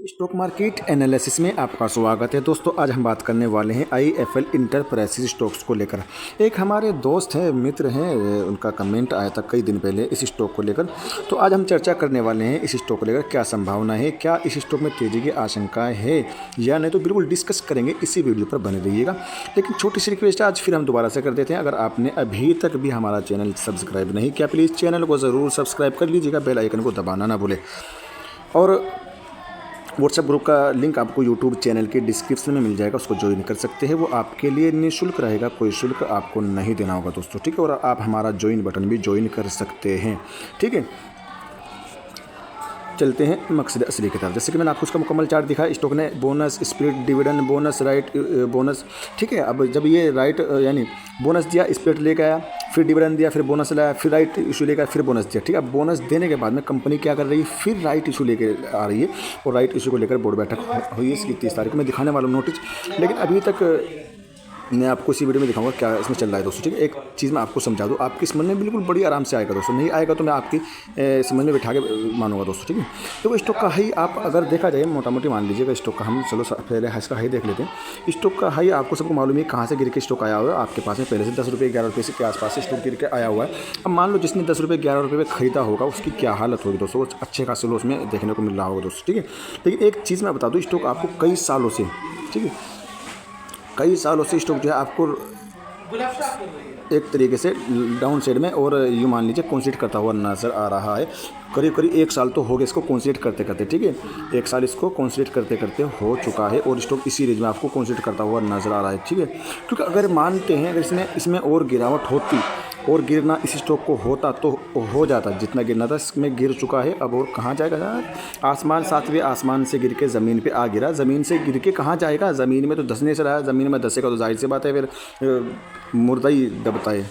Stock market analysis में आपका स्वागत है दोस्तों। आज हम बात करने वाले हैं IIFL इंटरप्राइजेज स्टॉक्स को लेकर। एक हमारे दोस्त हैं, मित्र हैं, उनका कमेंट आया था कई दिन पहले इस स्टॉक को लेकर। तो आज हम चर्चा करने वाले हैं इस स्टॉक को लेकर, क्या संभावना है, क्या इस स्टॉक में तेज़ी की आशंकाएँ है या नहीं, तो बिल्कुल डिस्कस करेंगे। इसी वीडियो पर बने रहिएगा। लेकिन छोटी सी रिक्वेस्ट है, आज फिर हम दोबारा से कर देते हैं। अगर आपने अभी तक भी हमारा चैनल सब्सक्राइब नहीं किया, प्लीज़ चैनल को ज़रूर सब्सक्राइब कर लीजिएगा, बेल आइकन को दबाना ना भूलें। और व्हाट्सएप ग्रुप का लिंक आपको यूट्यूब चैनल के डिस्क्रिप्शन में मिल जाएगा, उसको ज्वाइन कर सकते हैं। वो आपके लिए निःशुल्क रहेगा, कोई शुल्क आपको नहीं देना होगा दोस्तों, ठीक है। और आप हमारा ज्वाइन बटन भी ज्वाइन कर सकते हैं, ठीक है। चलते हैं मकसद असली की तरफ। जैसे कि मैंने आपको उसका मुकम्मल चार्ट दिखाया, स्टॉक ने bonus, split, dividend, bonus, right, bonus, ठीक है। अब जब ये राइट यानी बोनस दिया, स्प्लिट लेकर आया, फिर डिविडेंड दिया, फिर बोनस लाया, फिर राइट इशू लेकर, फिर बोनस दिया, ठीक है। अब बोनस देने के बाद में कंपनी क्या कर रही है, फिर राइट इशू लेकर आ रही है। और राइट इशू को लेकर बोर्ड बैठक हुई है, इसकी 30 तारीख को मैं दिखाने वाला हूँ नोटिस। लेकिन अभी तक मैं आपको इसी वीडियो में दिखाऊंगा क्या इसमें चल रहा है दोस्तों, ठीक है। एक चीज़ मैं आपको समझा दूँ, आपकी समझ में बिल्कुल बड़ी आराम से आएगा दोस्तों। नहीं आएगा तो मैं आपकी समझ में बिठा के मानूंगा दोस्तों, ठीक है। तो स्टॉक का हाई आप अगर देखा जाए, मोटा मोटी मान लीजिएगा स्टॉक का, हम चलो पहले इसका हाई देख लेते हैं। स्टॉक का हाई आपको सबको मालूम है कहाँ से गिर के स्टॉक आया हुआ है। आपके पास में पहले से 10 रुपये 11 रुपये के आसपास से स्टॉक गिर के आया हुआ है। अब मान लो जिसने 10 रुपये 11 रुपये में खरीदा होगा, उसकी क्या हालत होगी दोस्तों, अच्छे खासे लॉस में देखने को मिल रहा होगा दोस्तों, ठीक है। लेकिन एक चीज़ मैं बता दूँ, स्टॉक आपको कई सालों से, ठीक है, कई सालों से स्टॉक जो है आपको एक तरीके से डाउन साइड में और यूँ मान लीजिए कंसीडर करता हुआ नज़र आ रहा है। करीब करीब 1 साल तो हो गया इसको कंसीडर करते करते, ठीक है। 1 साल इसको कंसीडर करते करते हो चुका है और स्टॉक इसी रेंज में आपको कंसीडर करता हुआ नज़र आ रहा है, ठीक है। क्योंकि अगर मानते हैं अगर इसमें और गिरावट होती और गिरना इस स्टॉक को होता तो हो जाता, जितना गिरना था इसमें गिर चुका है। अब और कहाँ जाएगा यार, आसमान, 7वें आसमान से गिर के ज़मीन पे आ गिरा, ज़मीन से गिर के कहाँ जाएगा, ज़मीन में तो धंसने से रहा, ज़मीन में धंसेगा तो जाहिर सी बात है फिर मुर्दा ही दबता है।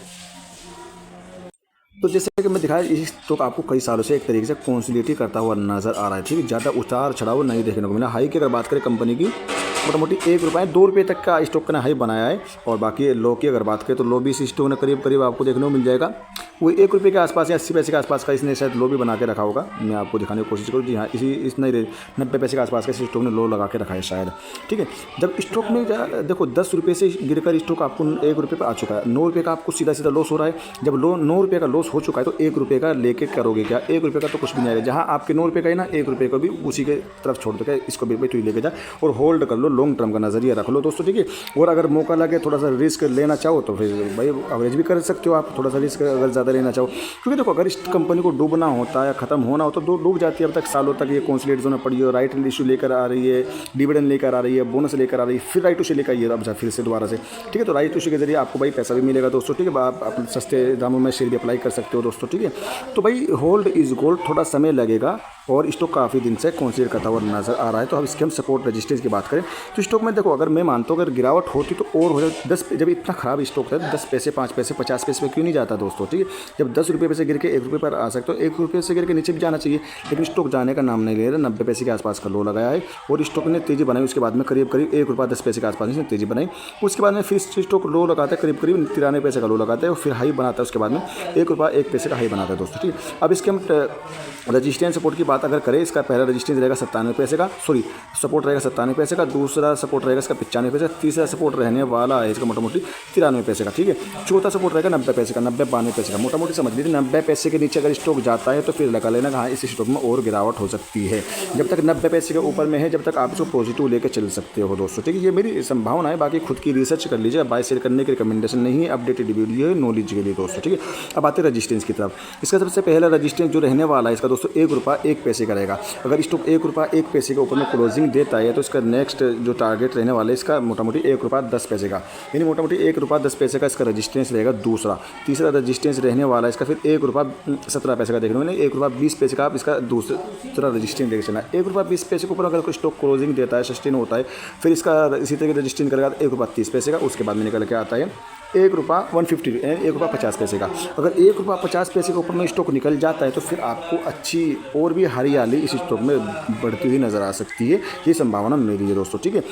तो जैसे कि मैं दिखाया, इस स्टॉक आपको कई सालों से एक तरीके से कंसोलिडेट करता हुआ नज़र आ रहा है, ठीक है। ज़्यादा उतार चढ़ाव नहीं देखने को मिला। हाई की अगर बात करें कंपनी की, मोटा मोटी 1 रुपये 2 रुपये तक का स्टॉक ने हाई बनाया है। और बाकी लो की अगर बात करें तो लो भी इस स्टॉक ने करीब करीब आपको देखने को मिल जाएगा, वो 1 रुपये के आसपास या 80 पैसे के आसपास का इसने शायद लो भी बना के रखा होगा। मैं आपको दिखाने की कोशिश करूँ, जी हाँ, इस नहीं 90 पैसे के आसपास का इस स्टॉक ने लो लगा के रखा है शायद, ठीक है। जब स्टॉक में देखो 10 रुपये से गिरकर स्टॉक आपको 1 रुपये पर आ चुका है, 9 रुपये का आपको सीधा सीधा लॉस हो रहा है। जब 9 रुपये का लॉस हो चुका है तो 1 रुपये का लेके करोगे क्या, 1 रुपये का तो कुछ भी नहीं आएगा। जहाँ आपके 9 रुपये का है ना, 1 रुपये को भी उसी के तरफ छोड़ दो, इसको भी तू लेके जा और होल्ड कर लो, लॉन्ग टर्म का नजरिया रख लो दोस्तों, ठीक है। और अगर मौका लगे थोड़ा सा रिस्क लेना चाहो तो फिर भाई एवरेज भी कर सकते हो आप, थोड़ा सा रिस्क अगर ज़्यादा लेना चाहो। क्योंकि देखो अगर इस कंपनी को डूबना होता है या ख़त्म होना हो तो डूब जाती है। अब तक सालों तक ये कंसोलिडेट जोन पड़ी है, राइट इशू लेकर आ रही है, डिविडेंड लेकर आ रही है, बोनस लेकर आ रही है, फिर राइट इशू लेकर आई है, अब फिर से दोबारा से, ठीक है। तो राइट इशू के जरिए आपको भाई पैसा भी मिलेगा दोस्तों, ठीक है। आप अपने सस्ते दामों में शेयर भी अप्लाई कर सकते हो दोस्तों, ठीक है। तो भाई होल्ड इज गोल्ड, थोड़ा समय लगेगा और स्टॉक काफ़ी दिन से कंसीडर करता हुआ नजर आ रहा है। तो अब इसके हम सपोर्ट रजिस्टेंस की बात करें तो स्टॉक में देखो, अगर मैं मानता हूँ अगर गिरावट होती तो और हो जाए 10, जब इतना खराब स्टॉक था 10 पैसे 5 पैसे 50 पैसे पे क्यों नहीं जाता दोस्तों, ठीक है। जब 10 रुपये से गिर के 1 रुपये पर आ सकते हो, 1 रुपये से गिर के नीचे भी जाना चाहिए, लेकिन स्टॉक जाने का नाम नहीं ले रहा। 90 पैसे के आसपास का लो लगाया है और स्टॉक ने तेज़ी बनाई। उसके बाद में करीब करीब 1 रुपये 10 पैसे के आसपास इसने तेज़ी बनाई। उसके बाद में फिर स्टॉक लो लगाता है, करीब करीब 93 पैसे का लो लगाता है और फिर हाई बनाता है। उसके बाद में 1 रुपये 1 पैसे का हाई बनाता है दोस्तों, ठीक है। अब इसके हम रजिस्टेंस सपोर्ट की बात अगर करें, इसका पहला रजिस्टेंस रहेगा 97 पैसे का, सॉरी सपोर्ट रहेगा 97 पैसे का, दूसरा सपोर्ट रहेगा इसका 95 पैसे, तीसरा सपोर्ट रहने वाला है इसका मोटा मोटी 93 पैसे का, ठीक है। चौथा सपोर्ट रहेगा 90 पैसे का, 90-92 पैसे का, मोटा मोटी समझ लीजिए 90 पैसे के नीचे अगर स्टॉक जाता है तो फिर लगा लेना हाँ इस स्टॉक में और गिरावट हो सकती है। जब तक 90 पैसे के ऊपर में है, जब तक आप इसको पॉजिटिव लेकर चल सकते हो दोस्तों, ठीक है। ये मेरी संभावना है, बाकी खुद की रिसर्च कर लीजिए, बाय सेल करने की रिकमेंडेशन नहीं है, अपडेटेड वीडियो है नॉलेज के लिए दोस्तों, ठीक है। अब आते हैं रजिस्टेंस की तरफ। इसका सबसे पहला रजिस्टेंस जो रहने वाला है इसका दोस्तों 1 रुपये 1 पैसे का रहेगा। अगर स्टॉक 1 रुपये 1 पैसे के ऊपर में क्लोजिंग देता है तो इसका नेक्स्ट जो टारगेट रहने वाला है इसका मोटा मोटी 1 रुपये 10 पैसे का, यानी मोटा मोटी 1 रुपये 10 पैसे का इसका रजिस्टेंस रहेगा दूसरा। तीसरा रजिस्टेंस रहने वाला है इसका फिर 1 रुपये 17 पैसे का देखने को मिले, 1 रुपये 20 पैसे का आप इसका दूसरा रजिस्टेंस देख चलना। 1 रुपये 20 पैसे के ऊपर अगर कोई स्टॉक क्लोजिंग देता है, सस्टेन होता है, फिर इसका इसी तरह रजिस्टेंस करेगा 1 रुपये 30 पैसे का। उसके बाद में निकल के आता है 1 रुपये 150 1 रुपये 50 पैसे का। अगर 1 रुपये 50 पैसे के ऊपर में स्टॉक निकल जाता है तो फिर आपको अच्छी और भी हरियाली इस स्टॉक में बढ़ती हुई नज़र आ सकती है। ये संभावना मेरी है दोस्तों, ठीक है।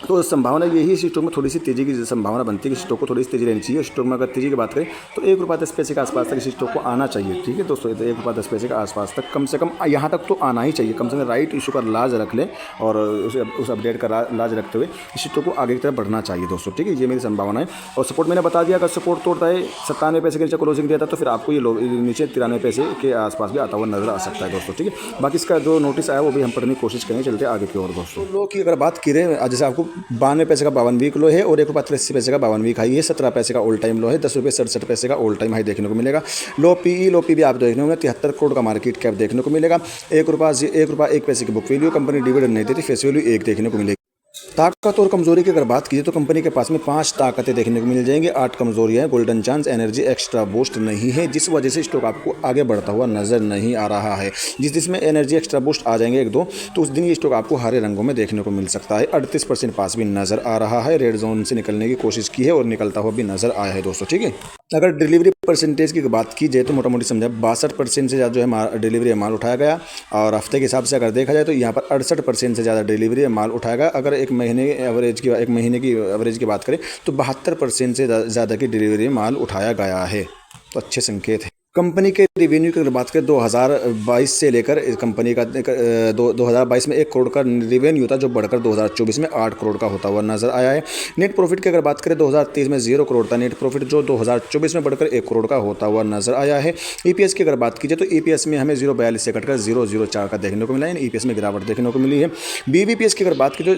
तो संभावना यही है स्टॉक में थोड़ी सी तेज़ी की संभावना बनती है कि स्टॉक को थोड़ी सी तेज़ी रहनी चाहिए। स्टॉक में अगर तेज़ी की बात करें तो ₹1.10 के आसपास तक इस स्टॉक को आना चाहिए। ठीक है दोस्तों, ₹1.10 के आसपास तक कम से कम यहाँ तक तो आना ही चाहिए। कम से कम राइट इशू का लाज रख लें और उस अपडेट का लाज रखते हुए इस स्टॉक को आगे की तरफ बढ़ना चाहिए दोस्तों। ठीक है, ये मेरी संभावना है। और सपोर्ट मैंने बता दिया, अगर सपोर्ट तोड़ता है ₹97 के नीचे क्लोजिंग दिया था तो फिर आपको ये नीचे ₹93 के आसपास भी आता हुआ नजर आ सकता है दोस्तों। ठीक है, बाकी इसका जो नोटिस आया वो भी हम पढ़ने की कोशिश करेंगे। चलते आगे की ओर दोस्तों। लो की अगर बात करें, जैसे आपको ₹92 का 52 वीक लो है और ₹1.83 का 52 वीक हाई है। ₹17 का ऑल टाइम लो है। ₹10.67 का ऑल टाइम हाई देखने को मिलेगा। लो पी भी आप देखने को 73 करोड़ का मार्केट कैप देखने को मिलेगा। ₹1 की बुक वैल्यू, कंपनी डिविडेंड नहीं देती, फेस वैल्यू 1 देखने को मिलेगी। ताकत और कमजोरी की अगर बात कीजिए तो कंपनी के पास में 5 ताकतें देखने को मिल जाएंगी, 8 कमजोरियां हैं। Golden chance energy extra boost नहीं है, जिस वजह से स्टॉक आपको आगे बढ़ता हुआ नजर नहीं आ रहा है। जिस में एनर्जी एक्स्ट्रा बूस्ट आ जाएंगे 1-2 तो उस दिन ये स्टॉक आपको हरे रंगों में देखने को मिल सकता है। 38% पास भी नजर आ रहा है। रेड जोन से निकलने की कोशिश की है और निकलता हुआ भी नजर आया है दोस्तों। ठीक है, अगर डिलीवरी परसेंटेज की बात की जाए तो मोटा मोटी समझा 62% से ज़्यादा जो है डिलीवरी माल उठाया गया। और हफ्ते के हिसाब से अगर देखा जाए तो यहाँ पर 68% से ज़्यादा डिलीवरी माल उठाया गया। अगर एक महीने की एवरेज की बात करें तो 72% से ज़्यादा की डिलीवरी माल उठाया गया है, तो अच्छे संकेत है। कंपनी के रिवेन्यू की अगर बात करें 2022 से लेकर कंपनी का 2022 में 1 करोड़ का रिवेन्यू था, जो बढ़कर 2024 में 8 करोड़ का होता हुआ नजर आया है। नेट प्रॉफिट की अगर बात करें 2023 में 0 करोड़ था नेट प्रॉफिट, जो 2024 में बढ़कर 1 करोड़ का होता हुआ नजर आया है। ईपीएस की अगर बात की जाए तो ईपीएस में हमें 0.42 से कटकर 0.04 का देखने को मिला है। ईपीएस में गिरावट देखने को मिली है। बीवीपीएस की अगर बात की तो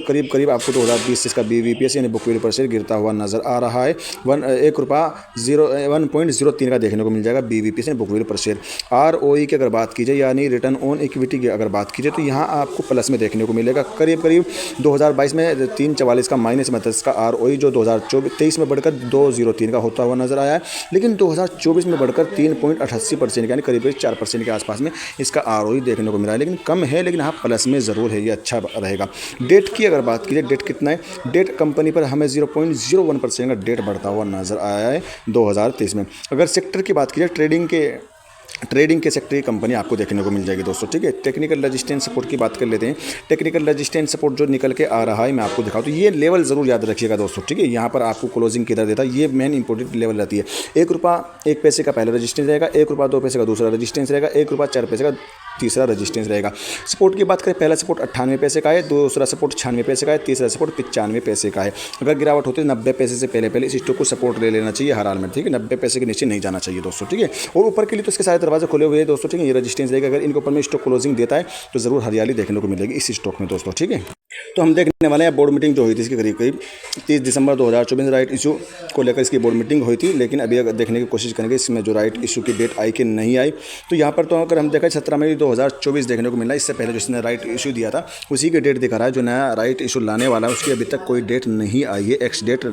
करीब आपको 2020 इसका बीवीपीएस यानी बुक वैल्यू पर शेयर गिरता हुआ नजर आ रहा है। ₹1.03 का देखने को मिल जाएगा बीवीपीएस ने बुक वैल्यू पर शेयर। आरओई की अगर बात की जाए यानी रिटर्न ऑन इक्विटी की अगर बात की जाए तो यहाँ आपको प्लस में देखने को मिलेगा। करीब 2022 में 3.44 का -32 का आरओई, जो 2023 में बढ़कर 2.03 का होता हुआ नजर आया है। लेकिन 2024 में बढ़कर 3.88% यानी करीब 4% के आसपास में इसका आरओई देखने को मिला है। लेकिन कम है, लेकिन हाँ प्लस में ज़रूर है, ये अच्छा रहेगा। डेट की अगर बात की जाए, डेट कितना है? डेट कंपनी पर हमें 0.01% का डेट बढ़ता हुआ नजर आया है 2023 में। अगर सेक्टर की बात की जाए, ट्रेडिंग के सेक्टर की कंपनी आपको देखने को मिल जाएगी दोस्तों। ठीक है, टेक्निकल रेजिस्टेंस सपोर्ट की बात कर लेते हैं। टेक्निकल रेजिस्टेंस सपोर्ट जो निकल के आ रहा है मैं आपको दिखाऊँ तो ये लेवल ज़रूर याद रखिएगा दोस्तों। ठीक है, यहाँ पर आपको क्लोजिंग किधर देता है ये मेन इंपॉर्टेंट लेवल रहती है। ₹1 का पहला रजिस्टेंस रहेगा, ₹1 का दूसरा रजिस्टेंस रहेगा, ₹1 का तीसरा रजिस्टेंस रहेगा। सपोर्ट की बात करें, पहला सपोर्ट ₹98 का है, दूसरा सपोर्ट ₹96 का है, तीसरा सपोर्ट ₹95 का है। अगर गिरावट होती है 90 पैसे से पहले इस स्टॉक को सपोर्ट ले लेना चाहिए हर हाल में। ठीक है, 90 पैसे के नीचे नहीं जाना चाहिए दोस्तों। ठीक है, और ऊपर के लिए तो इसके सारे दरवाजे खुले हुए हैं दोस्तों। ठीक है, ये रजिस्टेंस रहेगा। अगर इनके ऊपर में स्टॉक क्लोजिंग देता है तो ज़रूर हरियाली देखने को मिलेगी इस स्टॉक में दोस्तों। ठीक है, तो हम देखने वाले हैं बोर्ड मीटिंग जो हुई थी इसकी करीब 30 दिसंबर 2024 राइट इशू को लेकर इसकी बोर्ड मीटिंग हुई थी। लेकिन अभी अगर देखने की कोशिश करेंगे इसमें जो राइट इशू की डेट आई कि नहीं आई, तो यहाँ पर तो अगर हम देखें 17 मई 2024 देखने को मिला। इससे पहले जिसने राइट इशू दिया था उसी की डेट दिखा रहा है। जो नया राइट इशू लाने वाला है उसकी अभी तक कोई डेट नहीं आई है, एक्स डेट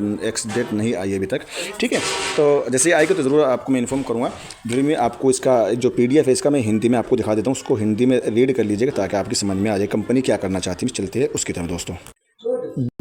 नहीं आई है अभी तक। ठीक है, तो जैसे आएगी तो ज़रूर आपको मैं इन्फॉर्म करूँगा। वीडियो में आपको इसका जो PDF है इसका मैं हिंदी में आपको दिखा देता हूँ, उसको हिंदी में रीड कर लीजिएगा ताकि आपकी समझ में आ जाए कंपनी क्या करना चाहती है। चलते हैं उसकी तरफ दोस्तों।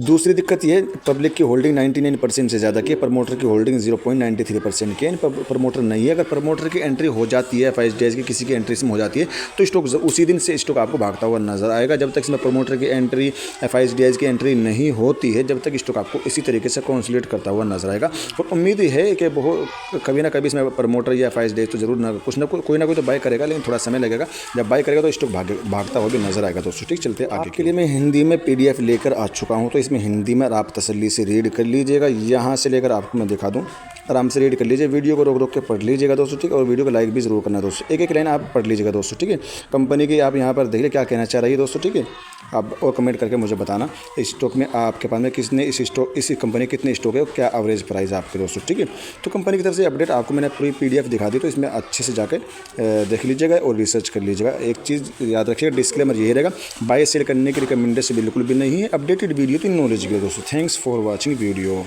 दूसरी दिक्कत ये पब्लिक की होल्डिंग 99% से ज़्यादा की, प्रमोटर की होल्डिंग 0.93% की है। प्रमोटर नहीं है। अगर प्रमोटर की एंट्री हो जाती है, 5 डेज की किसी की एंट्री इसमें हो जाती है तो स्टॉक उसी दिन से स्टॉक आपको भागता हुआ नजर आएगा। जब तक इसमें प्रमोटर की एंट्री 5 डेज की एंट्री नहीं होती है, जब तक स्टॉक आपको इसी तरीके से कंसोलिडेट करता हुआ नजर आएगा। और उम्मीद है कि बहुत कभी ना कभी इसमें प्रमोटर या 5 डेज तो जरूर कोई ना कोई तो बाय करेगा, लेकिन थोड़ा समय लगेगा। जब बाय करेगा तो स्टॉक भागता हुआ भी नजर आएगा दोस्तों। ठीक, चलते आगे के लिए मैं हिंदी में PDF लेकर आ चुका हूँ, तो इसमें हिंदी में आप तसल्ली से रीड कर लीजिएगा। यहाँ से लेकर आपको मैं दिखा दूँ, आराम से रीड कर लीजिए। वीडियो को रोक के पढ़ लीजिएगा दोस्तों। ठीक है, और वीडियो को लाइक भी जरूर करना दोस्तों। एक लाइन आप पढ़ लीजिएगा दोस्तों। ठीक है, कंपनी की आप यहाँ पर देखिए क्या कहना चाह रही है दोस्तों। ठीक है, आप और कमेंट करके मुझे बताना इस स्टॉक में आपके पास में किसने इस कंपनी कितने स्टॉक है और क्या एवरेज प्राइस है आपके दोस्तों। ठीक है, तो कंपनी की तरफ से अपडेट आपको मैंने पूरी PDF दिखा दी, तो इसमें अच्छे से जाकर देख लीजिएगा और रिसर्च कर लीजिएगा। एक चीज़ याद रखिएगा, डिस्क्लेमर यही रहेगा, बाय सेल करने की रिकमेंडेशन बिल्कुल भी नहीं है। अपडेटेड वीडियो तो नॉलेज के दोस्तों। Thanks for watching video.